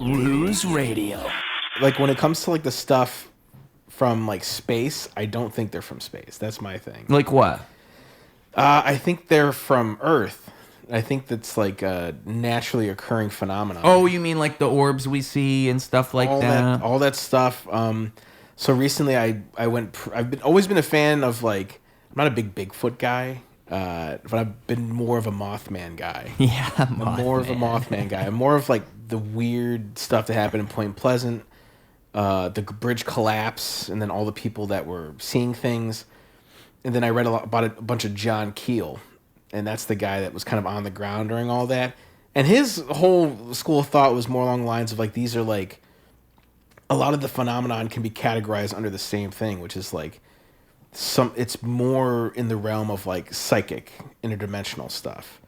Lose Radio. Like, when it comes to, like, the stuff from, like, space, I don't think they're from space. That's my thing. Like what? I think they're from Earth. I think that's, like, a naturally occurring phenomenon. Oh, you mean like the orbs we see and stuff like that? All that stuff. So recently I've always been a fan of, like, I'm not a big Bigfoot guy, but I've been more of a Mothman guy. Yeah, I'm more of a Mothman guy. I'm more of, like, the weird stuff that happened in Point Pleasant, the bridge collapse, and then all the people that were seeing things. And then I read about a bunch of John Keel, and that's the guy that was kind of on the ground during all that. And his whole school of thought was more along the lines of, like, these are, like, a lot of the phenomenon can be categorized under the same thing, which is, like, it's more in the realm of, like, psychic, interdimensional stuff,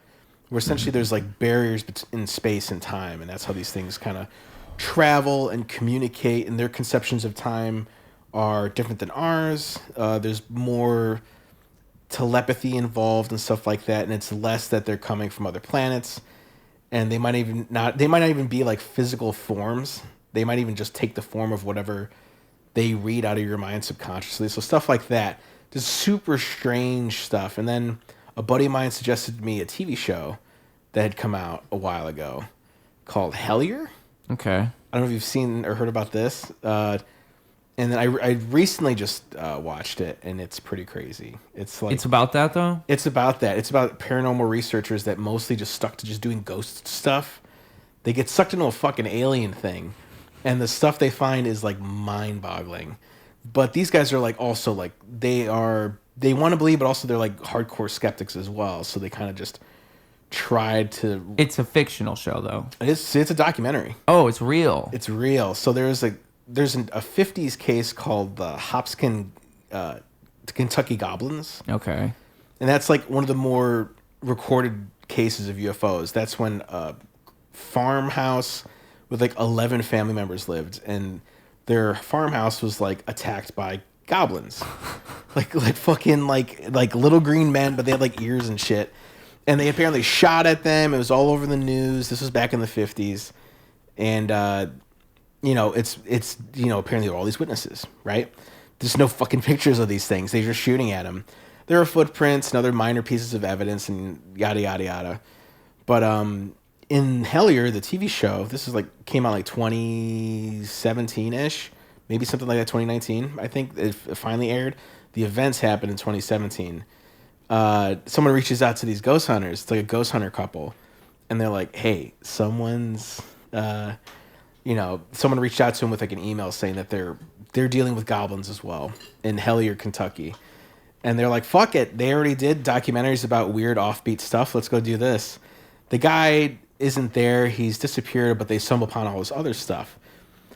where essentially there's, like, barriers in space and time, and that's how these things kind of travel and communicate, and their conceptions of time are different than ours. There's more telepathy involved and stuff like that, and it's less that they're coming from other planets, and they might not even be, like, physical forms. They might even just take the form of whatever they read out of your mind subconsciously. So stuff like that, just super strange stuff. And then a buddy of mine suggested to me a TV show that had come out a while ago called Hellier. Okay. I don't know if you've seen or heard about this. And then I recently just watched it, and it's pretty crazy. It's like, It's about that, though? it's about that. It's about paranormal researchers that mostly just stuck to just doing ghost stuff. They get sucked into a fucking alien thing, and the stuff they find is, like, mind-boggling. But these guys are, like, also, like, they want to believe, but also they're, like, hardcore skeptics as well. So they kind of just tried to. It's a fictional show, though. It's a documentary. Oh, it's real. It's real. So there's a 50s case called the Hopkins, Kentucky Goblins. Okay. And that's, like, one of the more recorded cases of UFOs. That's when a farmhouse with, like, 11 family members lived, and their farmhouse was, like, attacked by goblins. like fucking, like little green men, but they had, like, ears and shit. And they apparently shot at them. It was all over the news. This was back in the 50s. And, it's apparently there were all these witnesses, right? There's no fucking pictures of these things. They're just shooting at them. There are footprints and other minor pieces of evidence and yada, yada, yada. But in Hellier, the TV show, this is came out like 2017-ish, maybe something like that, 2019. I think it finally aired. The events happened in 2017. Someone reaches out to these ghost hunters. It's like a ghost hunter couple. And they're like, hey, someone reached out to them with, like, an email saying that they're dealing with goblins as well in Hellier, Kentucky. And they're like, fuck it. They already did documentaries about weird offbeat stuff. Let's go do this. The guy isn't there. He's disappeared, but they stumble upon all this other stuff.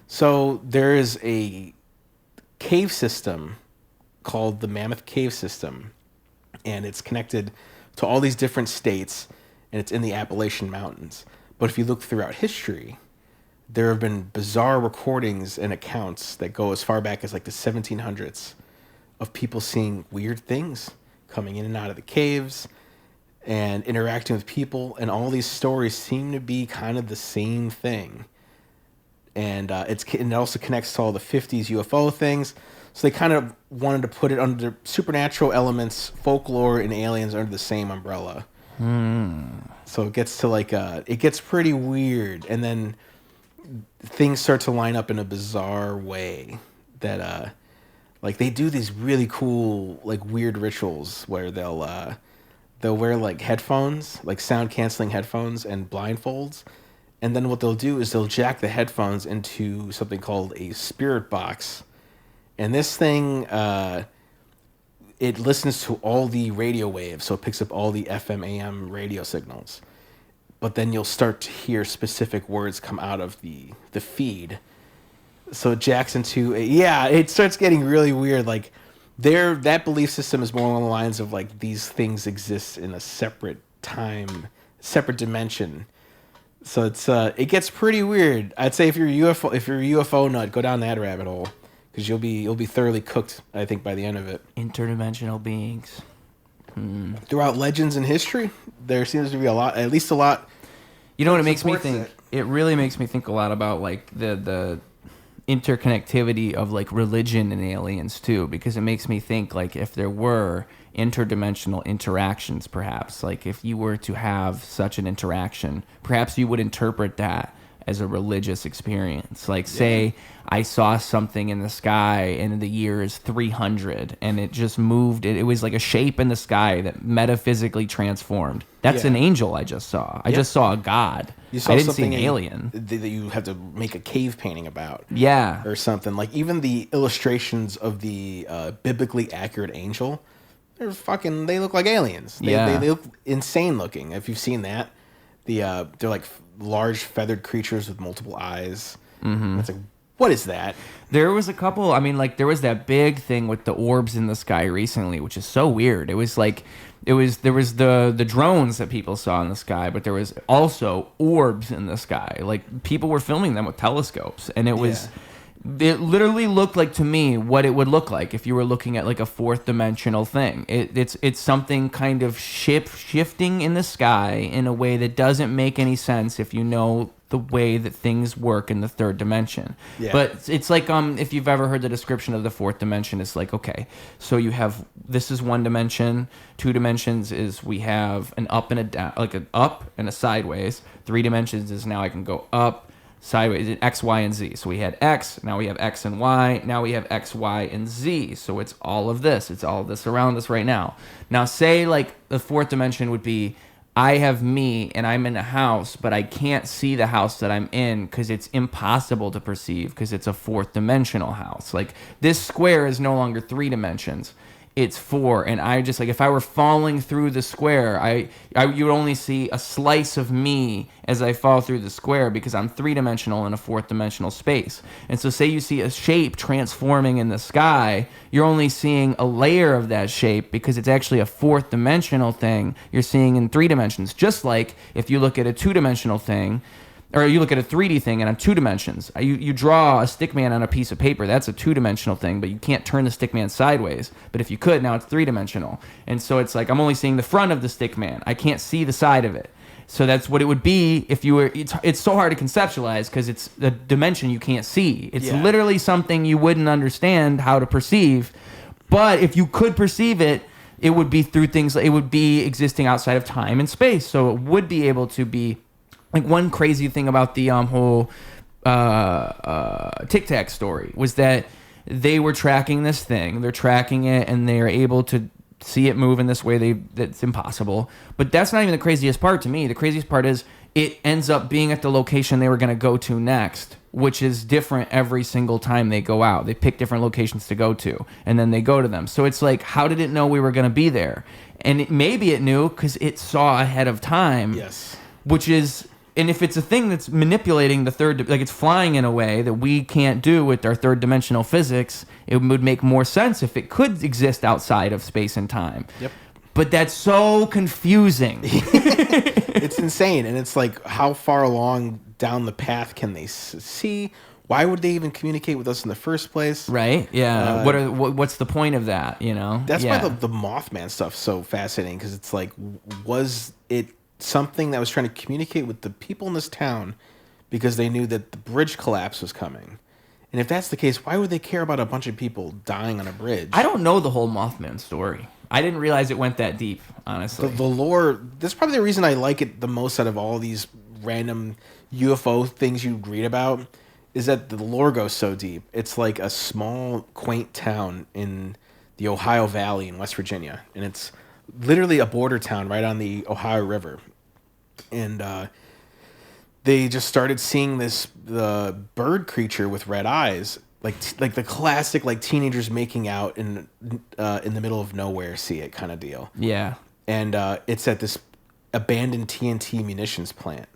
So there is a cave system called the Mammoth Cave System. And it's connected to all these different states, and it's in the Appalachian Mountains. But if you look throughout history, there have been bizarre recordings and accounts that go as far back as, like, the 1700s of people seeing weird things coming in and out of the caves and interacting with people, and all these stories seem to be kind of the same thing. And it also connects to all the 50s UFO things. So they kind of wanted to put it under supernatural elements, folklore, and aliens under the same umbrella. So it gets to, like, it gets pretty weird, and then things start to line up in a bizarre way that like, they do these really cool, like, weird rituals where they'll wear, like, headphones, like sound canceling headphones and blindfolds, and then what they'll do is they'll jack the headphones into something called a spirit box, and this thing it listens to all the radio waves, so it picks up all the FM AM radio signals. But then you'll start to hear specific words come out of the feed. So it jacks into it starts getting really weird. Like, that belief system is more along the lines of, like, these things exist in a separate time, separate dimension. So it gets pretty weird. I'd say if you're a UFO nut, go down that rabbit hole, because you'll be thoroughly cooked, I think, by the end of it. Interdimensional beings. Throughout legends and history, there seems to be at least a lot You know what it That makes me supports think? It really makes me think a lot about like the interconnectivity of like religion and aliens too, because it makes me think like if there were interdimensional interactions, perhaps like if you were to have such an interaction, perhaps you would interpret that as a religious experience. Like say I saw something in the sky and the year is 300 and it just moved. It was like a shape in the sky that metaphysically transformed. That's an angel I just saw. I just saw a god. You saw I didn't see something an alien. that you have to make a cave painting about. Yeah. Or something. Like even the illustrations of the biblically accurate angel, they look like aliens. They look insane looking. If you've seen that, they're like large feathered creatures with multiple eyes. Mm-hmm. It's like, what is that? There was a couple. I mean, like there was that big thing with the orbs in the sky recently, which is so weird. It was like, there was the drones that people saw in the sky, but there was also orbs in the sky. Like people were filming them with telescopes, and it was. It literally looked like to me what it would look like if you were looking at like a fourth dimensional thing. It's something kind of shifting in the sky in a way that doesn't make any sense if you know the way that things work in the third dimension. Yeah. But it's like if you've ever heard the description of the fourth dimension, it's like, okay, so you have, this is one dimension, 2 dimensions is we have an up and a down, like an up and a sideways. 3 dimensions is now I can go up, sideways, X, Y, and Z. So we had X, now we have X and Y, now we have X, Y, and Z. So it's all of this. It's all of this around us right now. Now say like the fourth dimension would be, I have me and I'm in a house, but I can't see the house that I'm in because it's impossible to perceive because it's a fourth dimensional house. Like this square is no longer 3 dimensions. It's 4, and I just like if I were falling through the square, you would only see a slice of me as I fall through the square because I'm 3-dimensional in a 4th-dimensional space. And so say you see a shape transforming in the sky, you're only seeing a layer of that shape because it's actually a 4th-dimensional thing you're seeing in 3 dimensions. Just like if you look at a 2-dimensional thing, or you look at a 3D thing and on 2 dimensions. You draw a stick man on a piece of paper. That's a 2-dimensional thing, but you can't turn the stick man sideways. But if you could, now it's 3-dimensional. And so it's like I'm only seeing the front of the stick man. I can't see the side of it. So that's what it would be if you were... It's so hard to conceptualize because it's a dimension you can't see. It's literally something you wouldn't understand how to perceive. But if you could perceive it, it would be through things... It would be existing outside of time and space. So it would be able to be... Like one crazy thing about the whole Tic Tac story was that they were tracking this thing. They're tracking it, and they're able to see it move in this way that's impossible. But that's not even the craziest part to me. The craziest part is it ends up being at the location they were going to go to next, which is different every single time they go out. They pick different locations to go to, and then they go to them. So it's like, how did it know we were going to be there? And maybe it knew because it saw ahead of time. Yes. Which is... And if it's a thing that's manipulating the third, like it's flying in a way that we can't do with our 3rd-dimensional physics, it would make more sense if it could exist outside of space and time. Yep. But that's so confusing. It's insane. And it's like, how far along down the path can they see? Why would they even communicate with us in the first place? Right? Yeah. What's the point of that, you know? That's why the Mothman stuff's so fascinating, because it's like, was it something that was trying to communicate with the people in this town because they knew that the bridge collapse was coming? And if that's the case, why would they care about a bunch of people dying on a bridge? I don't know the whole Mothman story. I didn't realize it went that deep, honestly. The lore, that's probably the reason I like it the most out of all these random UFO things you read about, is that the lore goes so deep. It's like a small, quaint town in the Ohio Valley in West Virginia. And it's literally a border town right on the Ohio River. And they just started seeing the bird creature with red eyes, like the classic like teenagers making out in the middle of nowhere, see it kind of deal. Yeah. And it's at this abandoned TNT munitions plant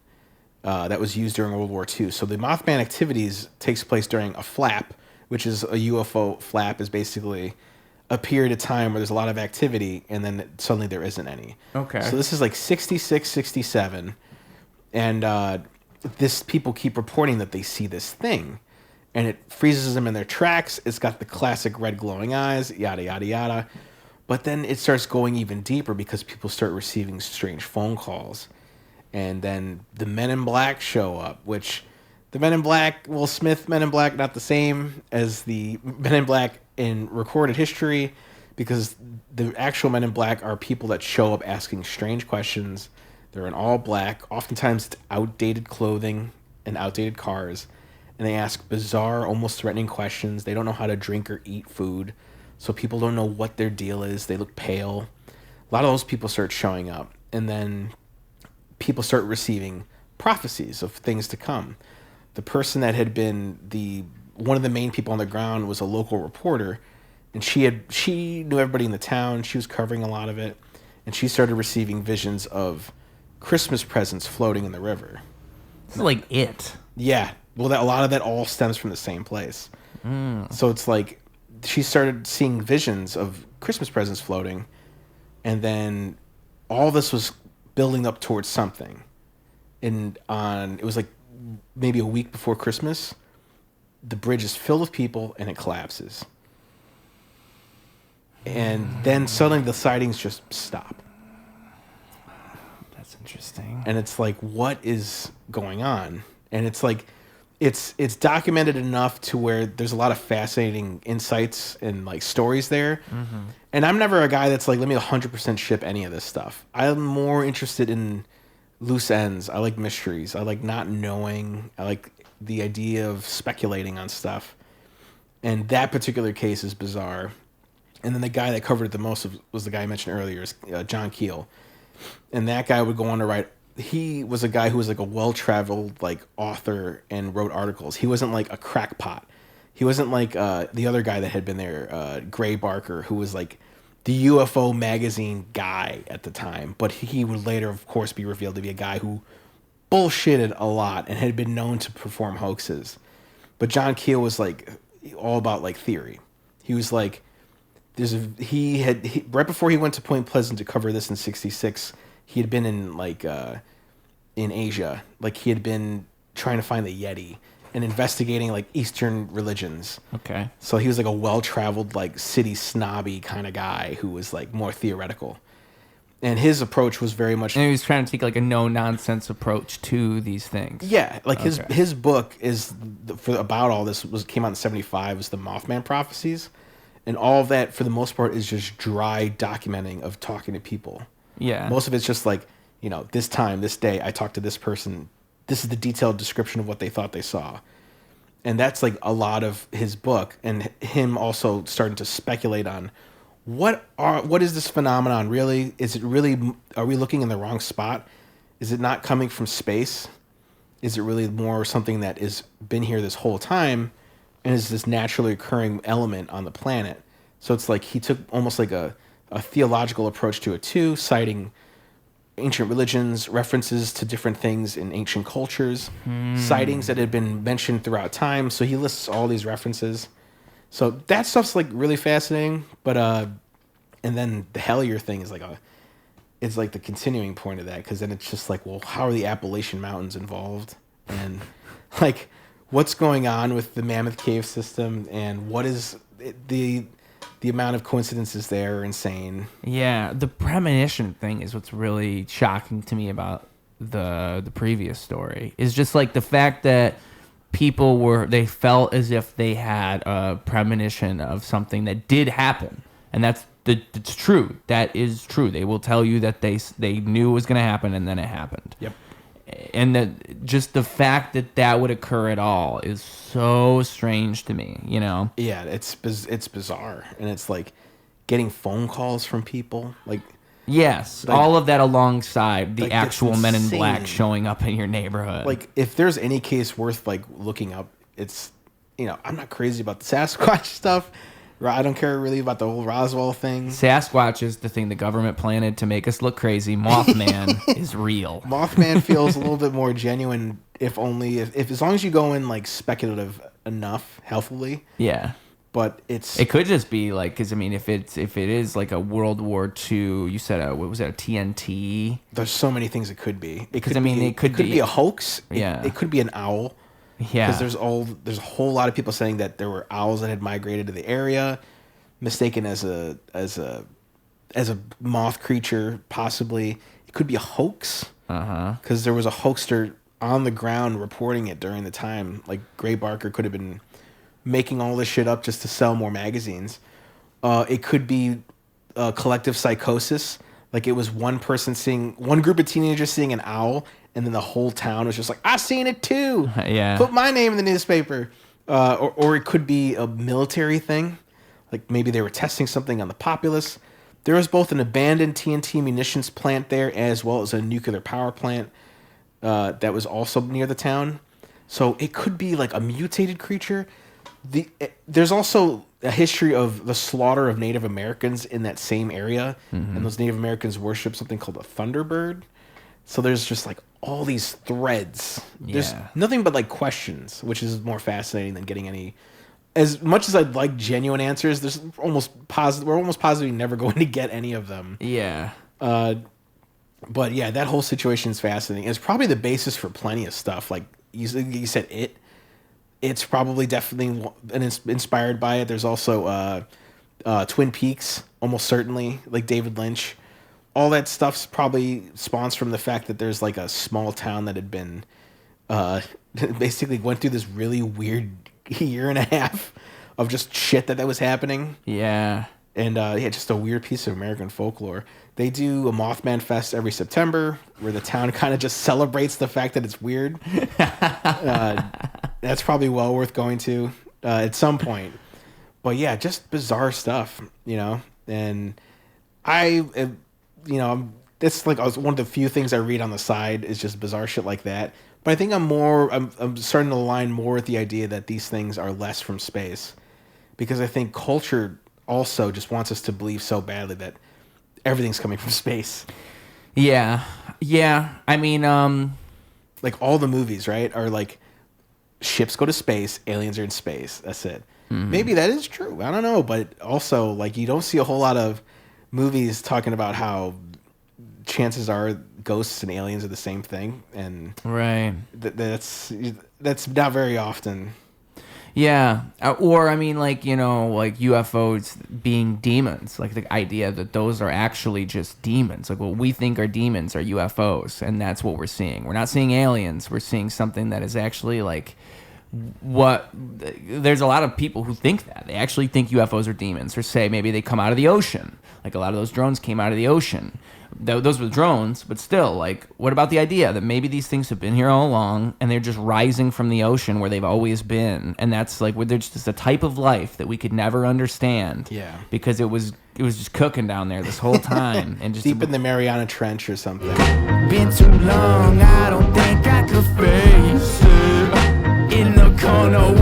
that was used during World War II. So the Mothman activities takes place during a flap, which is a UFO flap, is basically a period of time where there's a lot of activity and then suddenly there isn't any. Okay. So this is like 66, 67. And this people keep reporting that they see this thing. And it freezes them in their tracks. It's got the classic red glowing eyes, yada, yada, yada. But then it starts going even deeper because people start receiving strange phone calls. And then the Men in Black show up, which the Men in Black, Will Smith Men in Black, not the same as the Men in Black in recorded history, because the actual Men in Black are people that show up asking strange questions. They're in all black. Oftentimes it's outdated clothing and outdated cars. And they ask bizarre, almost threatening questions. They don't know how to drink or eat food. So people don't know what their deal is. They look pale. A lot of those people start showing up. And then people start receiving prophecies of things to come. The person that had been one of the main people on the ground was a local reporter. And she knew everybody in the town. She was covering a lot of it. And she started receiving visions of Christmas presents floating in the river. It's like it. Yeah. Well, a lot of that all stems from the same place. So it's like she started seeing visions of Christmas presents floating, and then all this was building up towards something. And it was like maybe a week before Christmas, the bridge is filled with people and it collapses. And then suddenly the sightings just stop. That's interesting. And it's like, what is going on? And it's like, it's documented enough to where there's a lot of fascinating insights and like stories there. Mm-hmm. And I'm never a guy that's like, let me 100% ship any of this stuff. I'm more interested in loose ends. I like mysteries. I like not knowing. I like the idea of speculating on stuff. And that particular case is bizarre. And then the guy that covered it the most was the guy I mentioned earlier, John Keel. And that guy would go on to write. He was a guy who was like a well-traveled like author and wrote articles. He wasn't like a crackpot. He wasn't like the other guy that had been there, Gray Barker, who was like the UFO magazine guy at the time. But he would later, of course, be revealed to be a guy who bullshitted a lot and had been known to perform hoaxes. But John Keel was like all about like theory. He was like, right before he went to Point Pleasant to cover this in '66. He had been in like in Asia, like he had been trying to find the Yeti and investigating like Eastern religions. Okay. So he was like a well-traveled, like city snobby kind of guy who was like more theoretical. And his approach was very much. And he was trying to take like a no-nonsense approach to these things. Yeah, like his book is about all this came out in '75. Was the Mothman prophecies, and all of that for the most part is just dry documenting of talking to people. Yeah. Most of it's just like, this time, this day, I talked to this person. This is the detailed description of what they thought they saw. And that's like a lot of his book, and him also starting to speculate on what is this phenomenon really? Is it really, are we looking in the wrong spot? Is it not coming from space? Is it really more something that has been here this whole time and is this naturally occurring element on the planet? So it's like he took almost like a theological approach to it too, citing ancient religions, references to different things in ancient cultures, sightings that had been mentioned throughout time. So he lists all these references. So that stuff's like really fascinating. But and then the Hellier thing is like it's like the continuing point of that, because then it's just like, well, how are the Appalachian Mountains involved, and like what's going on with the Mammoth Cave system, and what is the amount of coincidences there are insane. Yeah, the premonition thing is what's really shocking to me about the previous story. Is just like the fact that they felt as if they had a premonition of something that did happen, and it's true. That is true. They will tell you that they knew it was going to happen, and then it happened. Yep. And that just the fact that would occur at all is so strange to me, Yeah, it's bizarre, and it's like getting phone calls from people, like yes, like, all of that alongside the like, actual Men in Black showing up in your neighborhood. Like if there's any case worth like looking up, it's I'm not crazy about the Sasquatch stuff. I don't care really about the whole Roswell thing. Sasquatch is the thing the government planted to make us look crazy. Mothman is real. Mothman feels a little bit more genuine, if as long as you go in like speculative enough, healthily. Yeah. But it could just be like, because I mean, if it is like a World War II, you said what was that, a TNT? There's so many things it could be. It could be a hoax. Yeah. It could be an owl. Yeah, because there's a whole lot of people saying that there were owls that had migrated to the area, mistaken as a moth creature, possibly. It could be a hoax. Because there was a hoaxer on the ground reporting it during the time. Like, Gray Barker could have been making all this shit up just to sell more magazines. It could be collective psychosis. Like, it was one group of teenagers seeing an owl, and then the whole town was just like, I seen it too. Yeah. Put my name in the newspaper. Or it could be a military thing. Like, maybe they were testing something on the populace. There was both an abandoned TNT munitions plant there, as well as a nuclear power plant that was also near the town. So it could be like a mutated creature. There's also a history of the slaughter of Native Americans in that same area, and those Native Americans worship something called a thunderbird. So there's just like all these threads. There's nothing but like questions, which is more fascinating than getting any. As much as I'd like genuine answers, we're almost positively never going to get any of them. Yeah. But yeah, that whole situation is fascinating. It's probably the basis for plenty of stuff. Like you said, it's probably definitely inspired by it. There's also Twin Peaks, almost certainly, like David Lynch. All that stuff's probably spawns from the fact that there's like a small town that had been basically went through this really weird year and a half of just shit that was happening. Yeah. And just a weird piece of American folklore. They do a Mothman Fest every September where the town kind of just celebrates the fact that it's weird. That's probably well worth going to at some point. But yeah, just bizarre stuff, And it's like one of the few things I read on the side is just bizarre shit like that. But I think I'm starting to align more with the idea that these things are less from space, because I think culture also just wants us to believe so badly that everything's coming from space. Yeah. I mean, like all the movies, right, are like ships go to space, aliens are in space. That's it. Mm-hmm. Maybe that is true. I don't know, but also like you don't see a whole lot of movies talking about how chances are ghosts and aliens are the same thing, and right. That's not very often. Yeah, or I mean, like like UFOs being demons, like the idea that those are actually just demons. Like what we think are demons are UFOs, and that's what we're seeing. We're not seeing aliens. We're seeing something that is actually like what. There's a lot of people who think that they actually think UFOs are demons, or say maybe they come out of the ocean. Like a lot of those drones came out of the ocean. Those were drones, but still, like, what about the idea that maybe these things have been here all along and they're just rising from the ocean where they've always been, and that's like they're just a type of life that we could never understand. Yeah, because it was just cooking down there this whole time and just deep in the Mariana Trench or something. Been too long, I don't think I could face it. In the corner